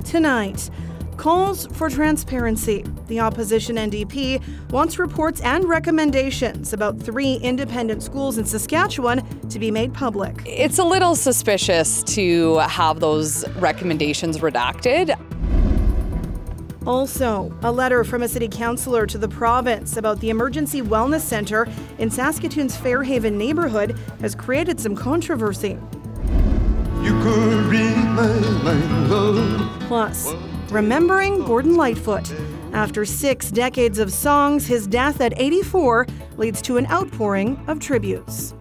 Tonight, calls for transparency. The Opposition NDP wants reports and recommendations about 3 independent schools in Saskatchewan to be made public. It's a little suspicious to have those recommendations redacted. Also, a letter from a city councillor to the province about the Emergency Wellness Centre in Saskatoon's Fairhaven neighbourhood has created some controversy. You could read my love. Plus, remembering Gordon Lightfoot. After 6 decades of songs, his death at 84 leads to an outpouring of tributes.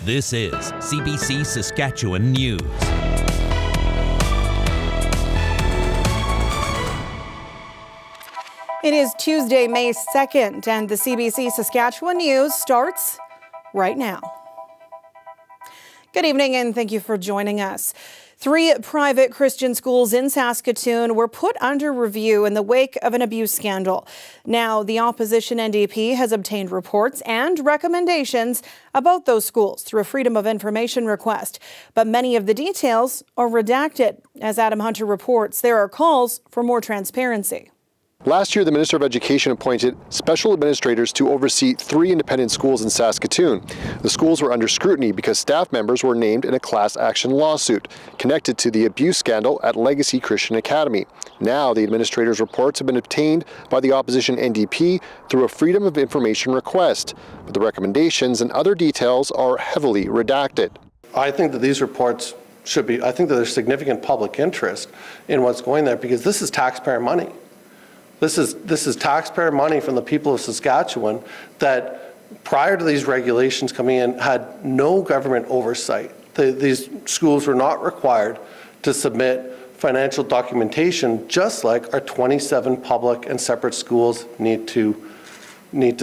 This is CBC Saskatchewan News. It is Tuesday, May 2nd, and the CBC Saskatchewan News starts right now. Good evening, and thank you for joining us. 3 private Christian schools in Saskatoon were put under review in the wake of an abuse scandal. Now, the Opposition NDP has obtained reports and recommendations about those schools through a Freedom of Information request. But many of the details are redacted. As Adam Hunter reports, there are calls for more transparency. Last year, the Minister of Education appointed special administrators to oversee 3 independent schools in Saskatoon. The schools were under scrutiny because staff members were named in a class action lawsuit connected to the abuse scandal at Legacy Christian Academy. Now, the administrators' reports have been obtained by the Opposition NDP through a Freedom of Information request, but the recommendations and other details are heavily redacted. I think that these reports should be, I think that there's significant public interest in what's going there because this is taxpayer money. This is taxpayer money from the people of Saskatchewan that prior to these regulations coming in had no government oversight. These schools were not required to submit financial documentation, just like our 27 public and separate schools need to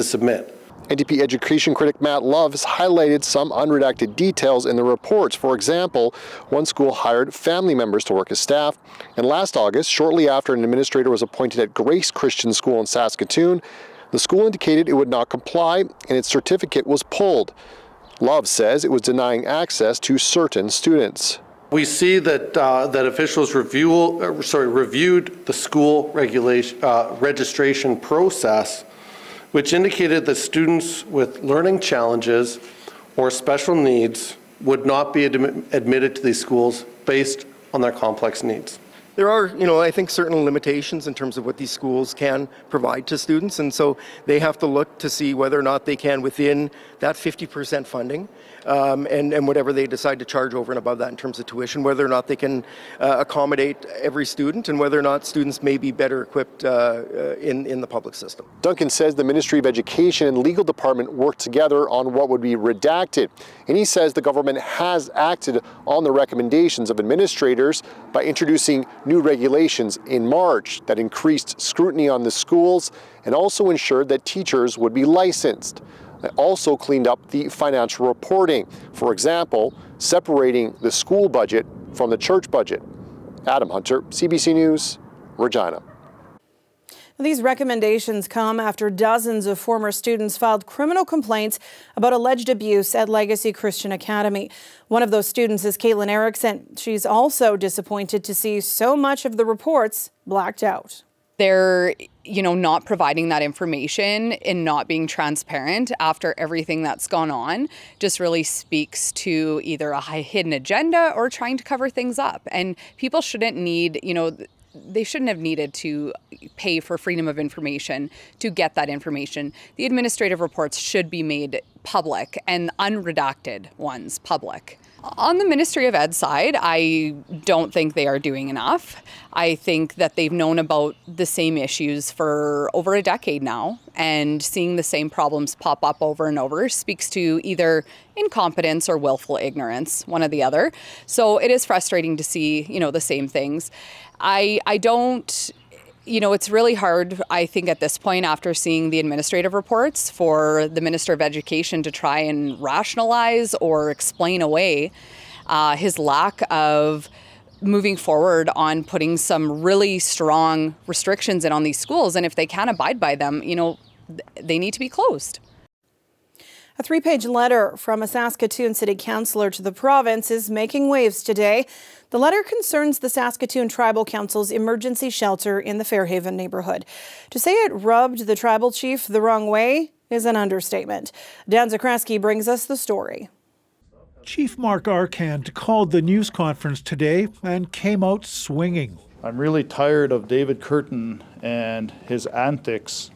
submit. NDP education critic Matt Love has highlighted some unredacted details in the reports. For example, one school hired family members to work as staff. And last August, shortly after an administrator was appointed at Grace Christian School in Saskatoon, the school indicated it would not comply and its certificate was pulled. Love says it was denying access to certain students. We see that that officials reviewed the school registration process, which indicated that students with learning challenges or special needs would not be admitted to these schools based on their complex needs. There are, I think certain limitations in terms of what these schools can provide to students, and so they have to look to see whether or not they can, within that 50% funding, and whatever they decide to charge over and above that in terms of tuition, whether or not they can accommodate every student and whether or not students may be better equipped in the public system. Duncan says the Ministry of Education and Legal Department worked together on what would be redacted. And he says the government has acted on the recommendations of administrators by introducing new regulations in March that increased scrutiny on the schools and also ensured that teachers would be licensed. They also cleaned up the financial reporting, for example, separating the school budget from the church budget. Adam Hunter, CBC News, Regina. These recommendations come after dozens of former students filed criminal complaints about alleged abuse at Legacy Christian Academy. One of those students is Caitlin Erickson. She's also disappointed to see so much of the reports blacked out. They're, not providing that information and not being transparent after everything that's gone on just really speaks to either a hidden agenda or trying to cover things up. And people shouldn't need, they shouldn't have needed to pay for freedom of information to get that information. The administrative reports should be made public and unredacted ones public. On the Ministry of Ed side, I don't think they are doing enough. I think that they've known about the same issues for over a decade now, and seeing the same problems pop up over and over speaks to either incompetence or willful ignorance, one or the other. So it is frustrating to see, the same things. I don't, it's really hard, I think, at this point, after seeing the administrative reports, for the Minister of Education to try and rationalize or explain away his lack of moving forward on putting some really strong restrictions in on these schools. And if they can't abide by them, they need to be closed. A 3-page letter from a Saskatoon city councillor to the province is making waves today. The letter concerns the Saskatoon Tribal Council's emergency shelter in the Fairhaven neighbourhood. To say it rubbed the tribal chief the wrong way is an understatement. Dan Zakreski brings us the story. Chief Mark Arcand called the news conference today and came out swinging. I'm really tired of David Curtin and his antics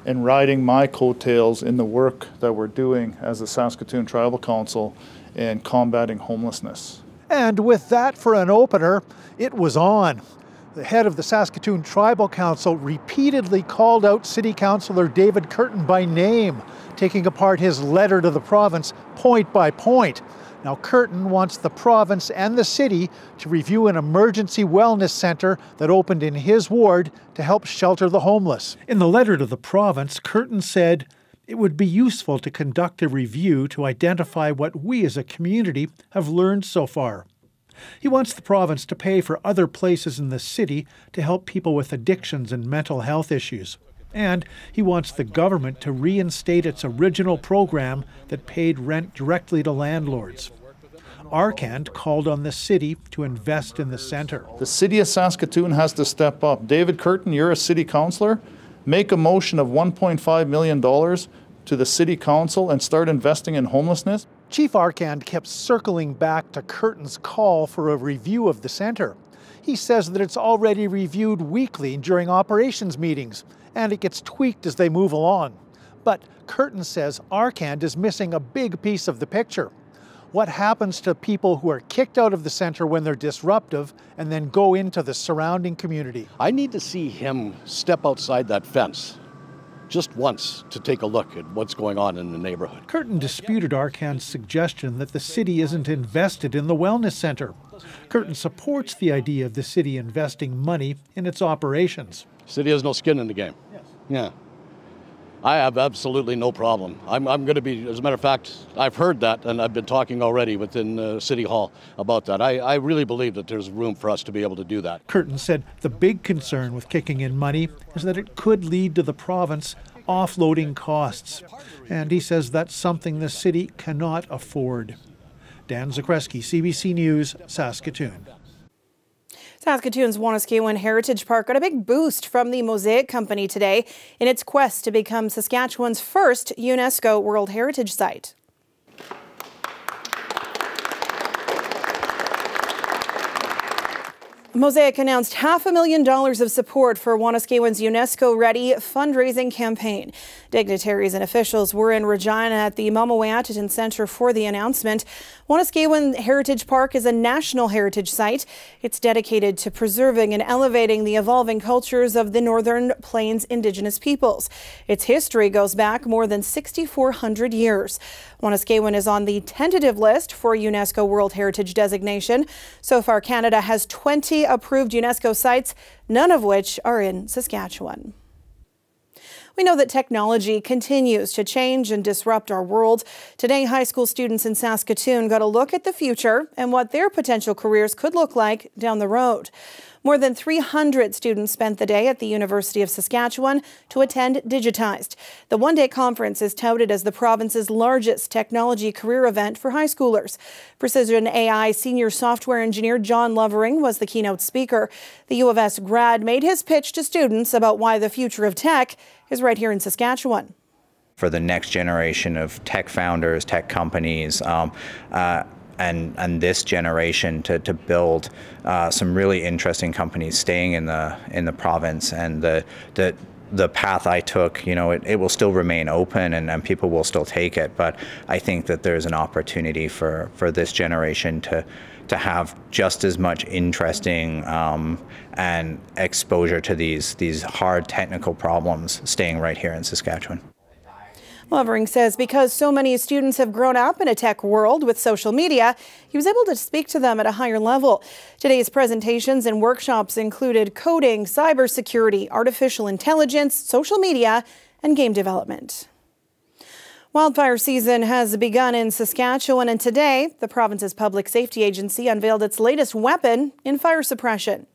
in riding my coattails in the work that we're doing as the Saskatoon Tribal Council in combating homelessness. And with that for an opener, it was on. The head of the Saskatoon Tribal Council repeatedly called out City Councillor David Curtin by name, taking apart his letter to the province point by point. Now, Curtin wants the province and the city to review an emergency wellness centre that opened in his ward to help shelter the homeless. In the letter to the province, Curtin said it would be useful to conduct a review to identify what we as a community have learned so far. He wants the province to pay for other places in the city to help people with addictions and mental health issues. And he wants the government to reinstate its original program that paid rent directly to landlords. Arcand called on the city to invest in the centre. The city of Saskatoon has to step up. David Curtin, you're a city councillor. Make a motion of $1.5 million to the city council and start investing in homelessness. Chief Arcand kept circling back to Curtin's call for a review of the centre. He says that it's already reviewed weekly during operations meetings, and it gets tweaked as they move along. But Curtin says Arcand is missing a big piece of the picture. What happens to people who are kicked out of the centre when they're disruptive and then go into the surrounding community? I need to see him step outside that fence just once to take a look at what's going on in the neighbourhood. Curtin disputed Arcand's suggestion that the city isn't invested in the wellness centre. Curtin supports the idea of the city investing money in its operations. City has no skin in the game. Yes. Yeah. I have absolutely no problem. I'm going to be, as a matter of fact, I've heard that and I've been talking already within City Hall about that. I really believe that there's room for us to be able to do that. Curtin said the big concern with kicking in money is that it could lead to the province offloading costs. And he says that's something the city cannot afford. Dan Zakreski, CBC News, Saskatoon. Saskatoon's Wanuskewin Heritage Park got a big boost from the Mosaic Company today in its quest to become Saskatchewan's first UNESCO World Heritage Site. Mosaic announced $500,000 of support for Wanuskewin's UNESCO-ready fundraising campaign. Dignitaries and officials were in Regina at the Mamaweatitan Centre for the announcement. Wanuskewin Heritage Park is a national heritage site. It's dedicated to preserving and elevating the evolving cultures of the Northern Plains Indigenous peoples. Its history goes back more than 6,400 years. Wanuskewin is on the tentative list for UNESCO World Heritage designation. So far, Canada has 20 approved UNESCO sites, none of which are in Saskatchewan. We know that technology continues to change and disrupt our world. Today, high school students in Saskatoon got a look at the future and what their potential careers could look like down the road. More than 300 students spent the day at the University of Saskatchewan to attend Digitized. The one-day conference is touted as the province's largest technology career event for high schoolers. Precision AI senior software engineer John Lovering was the keynote speaker. The U of S grad made his pitch to students about why the future of tech is right here in Saskatchewan. For the next generation of tech founders, tech companies, and this generation to build some really interesting companies staying in the province, and the path I took, you know, it will still remain open and people will still take it, but I think that there's an opportunity for this generation to have just as much interesting and exposure to these hard technical problems staying right here in Saskatchewan. Lovering says because so many students have grown up in a tech world with social media, he was able to speak to them at a higher level. Today's presentations and workshops included coding, cybersecurity, artificial intelligence, social media, and game development. Wildfire season has begun in Saskatchewan, and today the province's public safety agency unveiled its latest weapon in fire suppression.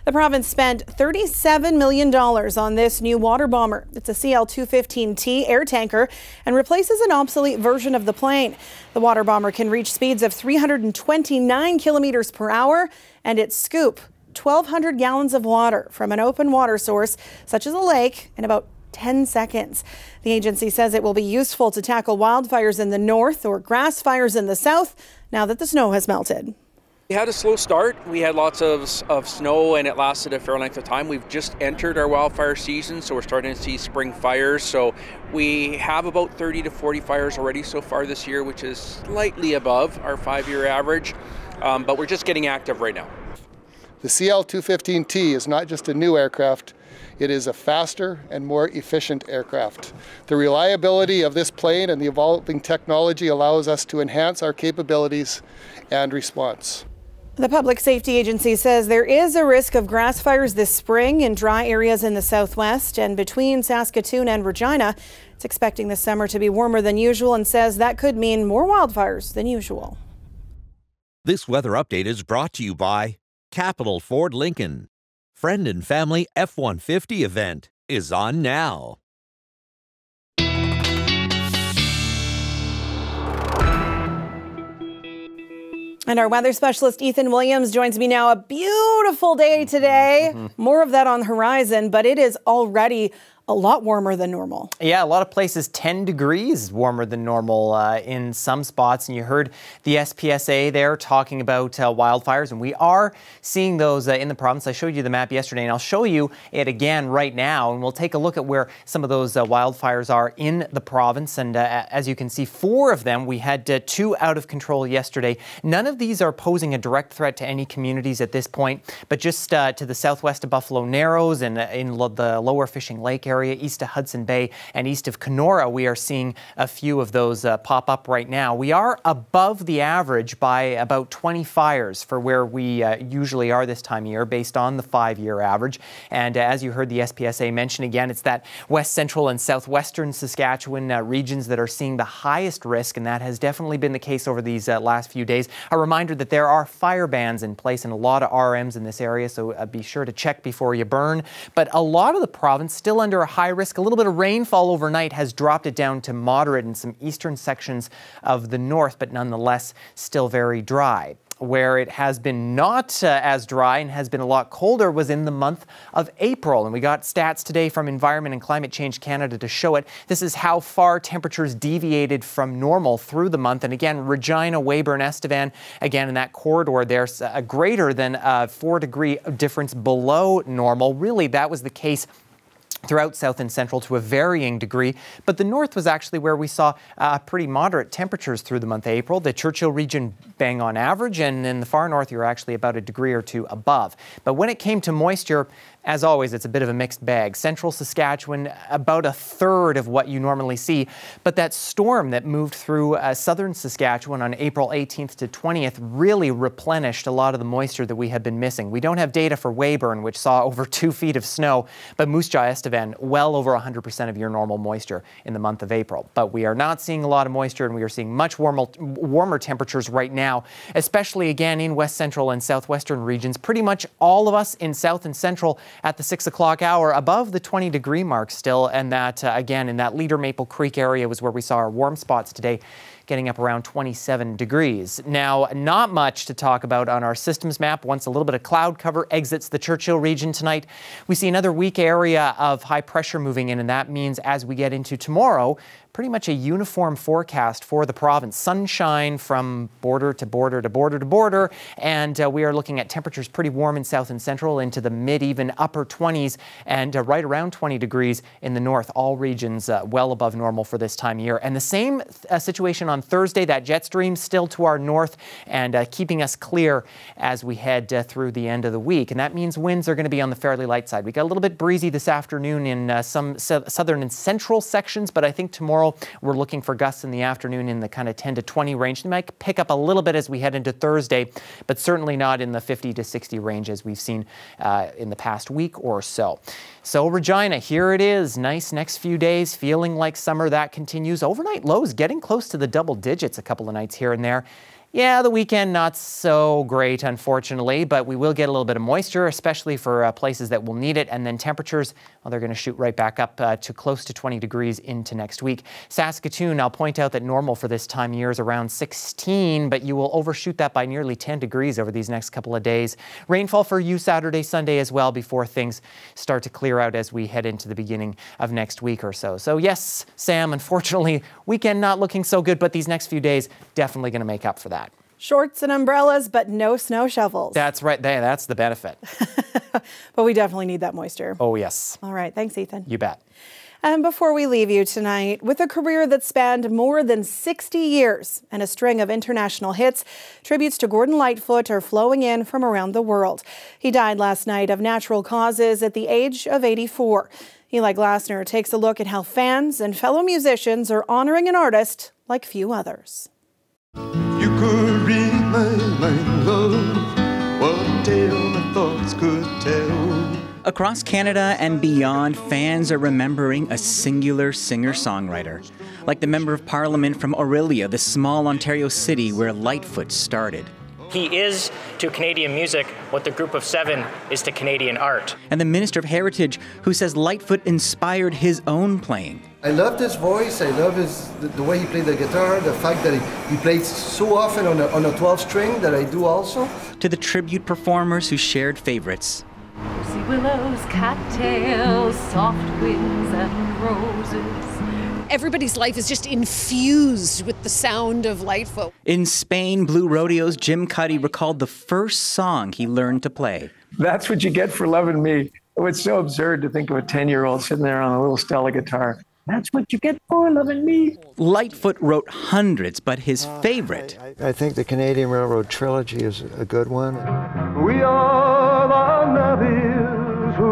The province spent $37 million on this new water bomber. It's a CL-215T air tanker and replaces an obsolete version of the plane. The water bomber can reach speeds of 329 kilometers per hour, and it scoop 1,200 gallons of water from an open water source, such as a lake, in about 10 seconds. The agency says it will be useful to tackle wildfires in the north or grass fires in the south now that the snow has melted. We had a slow start. We had lots of snow and it lasted a fair length of time. We've just entered our wildfire season, so we're starting to see spring fires. So we have about 30 to 40 fires already so far this year, which is slightly above our 5-year average, but we're just getting active right now. The CL-215T is not just a new aircraft, it is a faster and more efficient aircraft. The reliability of this plane and the evolving technology allows us to enhance our capabilities and response. The Public Safety Agency says there is a risk of grass fires this spring in dry areas in the southwest and between Saskatoon and Regina. It's expecting the summer to be warmer than usual and says that could mean more wildfires than usual. This weather update is brought to you by Capital Ford Lincoln. Friend and Family F-150 event is on now. And our weather specialist Ethan Williams joins me now. A beautiful day today. More of that on the horizon, but it is already a lot warmer than normal. Yeah, a lot of places 10 degrees warmer than normal in some spots. And you heard the SPSA there talking about wildfires, and we are seeing those in the province. I showed you the map yesterday, and I'll show you it again right now. And we'll take a look at where some of those wildfires are in the province. And as you can see, 4 of them. We had 2 out of control yesterday. None of these are posing a direct threat to any communities at this point, but just to the southwest of Buffalo Narrows and in the lower Fishing Lake area, east of Hudson Bay and east of Kenora, we are seeing a few of those pop up right now. We are above the average by about 20 fires for where we usually are this time of year based on the 5-year average. And as you heard the SPSA mention again, it's that west central and southwestern Saskatchewan regions that are seeing the highest risk, and that has definitely been the case over these last few days. A reminder that there are fire bans in place and a lot of RMs in this area, so be sure to check before you burn. But a lot of the province still under a high risk. A little bit of rainfall overnight has dropped it down to moderate in some eastern sections of the north, but nonetheless still very dry. Where it has been not as dry and has been a lot colder was in the month of April. And we got stats today from Environment and Climate Change Canada to show it. This is how far temperatures deviated from normal through the month. And again, Regina, Weyburn, Estevan, again in that corridor, there's a greater than 4-degree difference below normal. Really, that was the case throughout south and central to a varying degree, but the north was actually where we saw pretty moderate temperatures through the month of April. The Churchill region bang on average, and in the far north you're actually about a degree or 2 above. But when it came to moisture, as always, it's a bit of a mixed bag. Central Saskatchewan, about 1/3 of what you normally see. But that storm that moved through southern Saskatchewan on April 18th to 20th really replenished a lot of the moisture that we had been missing. We don't have data for Weyburn, which saw over 2 feet of snow, but Moose Jaw, Estevan, well over 100% of your normal moisture in the month of April. But we are not seeing a lot of moisture, and we are seeing much warmer temperatures right now, especially again in west central and southwestern regions. Pretty much all of us in south and central at the 6 o'clock hour above the 20-degree mark still, and that again in that Leader Maple Creek area was where we saw our warm spots today, getting up around 27 degrees. Now, not much to talk about on our systems map. Once a little bit of cloud cover exits the Churchill region tonight, we see another weak area of high pressure moving in, and that means as we get into tomorrow, pretty much a uniform forecast for the province. Sunshine from border to border to border to border, and we are looking at temperatures pretty warm in south and central into the mid, even upper 20s, and right around 20 degrees in the north. All regions well above normal for this time of year. And the same situation on Thursday. That jet stream still to our north and keeping us clear as we head through the end of the week. And that means winds are going to be on the fairly light side. We got a little bit breezy this afternoon in some southern and central sections, but I think tomorrow we're looking for gusts in the afternoon in the kind of 10 to 20 range. They might pick up a little bit as we head into Thursday, but certainly not in the 50 to 60 range as we've seen in the past week or so. So Regina, here it is. Nice next few days, feeling like summer. That continues. Overnight lows getting close to the double digits a couple of nights here and there. Yeah, the weekend not so great, unfortunately, but we will get a little bit of moisture, especially for places that will need it. And then temperatures, well, they're going to shoot right back up to close to 20 degrees into next week. Saskatoon, I'll point out that normal for this time of year is around 16, but you will overshoot that by nearly 10 degrees over these next couple of days. Rainfall for you Saturday, Sunday as well before things start to clear out as we head into the beginning of next week or so. So yes, Sam, unfortunately, weekend not looking so good, but these next few days definitely going to make up for that. Shorts and umbrellas, but no snow shovels. That's right. That's the benefit. But we definitely need that moisture. Oh, yes. All right. Thanks, Ethan. You bet. And before we leave you tonight, with a career that spanned more than 60 years and a string of international hits, tributes to Gordon Lightfoot are flowing in from around the world. He died last night of natural causes at the age of 84. Eli Glasner takes a look at how fans and fellow musicians are honoring an artist like few others. You could read my mind, love, what tale my thoughts could tell. Across Canada and beyond, fans are remembering a singular singer-songwriter, like the Member of Parliament from Orillia, the small Ontario city where Lightfoot started. He is to Canadian music what the Group of Seven is to Canadian art. And the Minister of Heritage, who says Lightfoot inspired his own playing. I loved his voice, I love the way he played the guitar, the fact that he played so often on a 12-string that I do also. To the tribute performers who shared favorites. Rosy willows, cattails, soft winds and roses. Everybody's life is just infused with the sound of Lightfoot. In Spain, Blue Rodeo's Jim Cuddy recalled the first song he learned to play. That's what you get for loving me. It's so absurd to think of a 10-year-old sitting there on a little Stella guitar. That's what you get for loving me. Lightfoot wrote hundreds, but his favorite. I think the Canadian Railroad Trilogy is a good one. We are the navvies who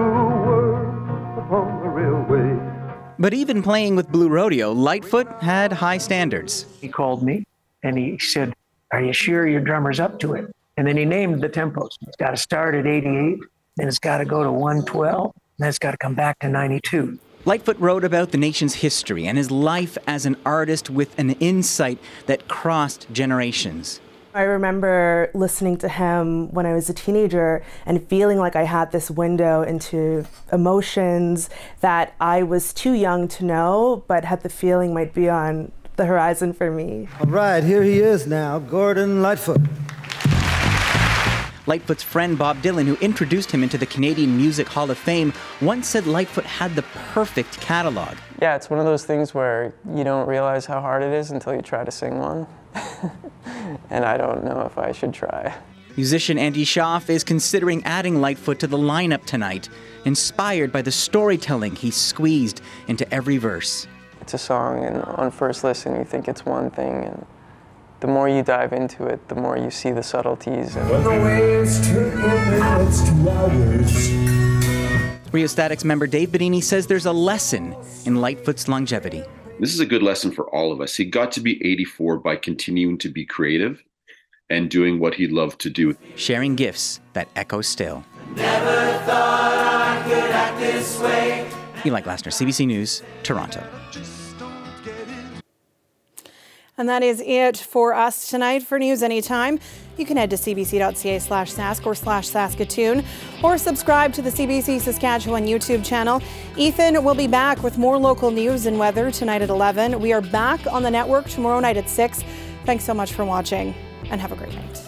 work upon the railway. But even playing with Blue Rodeo, Lightfoot had high standards. He called me and he said, "Are you sure your drummer's up to it?" And then he named the tempos. It's got to start at 88, then it's got to go to 112, then it's got to come back to 92. Lightfoot wrote about the nation's history and his life as an artist with an insight that crossed generations. I remember listening to him when I was a teenager and feeling like I had this window into emotions that I was too young to know, but had the feeling might be on the horizon for me. All right, here he is now, Gordon Lightfoot. Lightfoot's friend Bob Dylan, who introduced him into the Canadian Music Hall of Fame, once said Lightfoot had the perfect catalog. Yeah, it's one of those things where you don't realize how hard it is until you try to sing one. And I don't know if I should try. Musician Andy Schaaf is considering adding Lightfoot to the lineup tonight, inspired by the storytelling he squeezed into every verse. It's a song, and on first listen you think it's one thing, and the more you dive into it, the more you see the subtleties. When the waves turn open, it's 2 hours. Rheostatics member Dave Bedini says there's a lesson in Lightfoot's longevity. This is a good lesson for all of us. He got to be 84 by continuing to be creative and doing what he loved to do. Sharing gifts that echo still. Never thought I could act this way. Eli Glasner, CBC News, Toronto. And that is it for us tonight. For News Anytime, you can head to cbc.ca/sask or /Saskatoon or subscribe to the CBC Saskatchewan YouTube channel. Ethan will be back with more local news and weather tonight at 11. We are back on the network tomorrow night at 6. Thanks so much for watching and have a great night.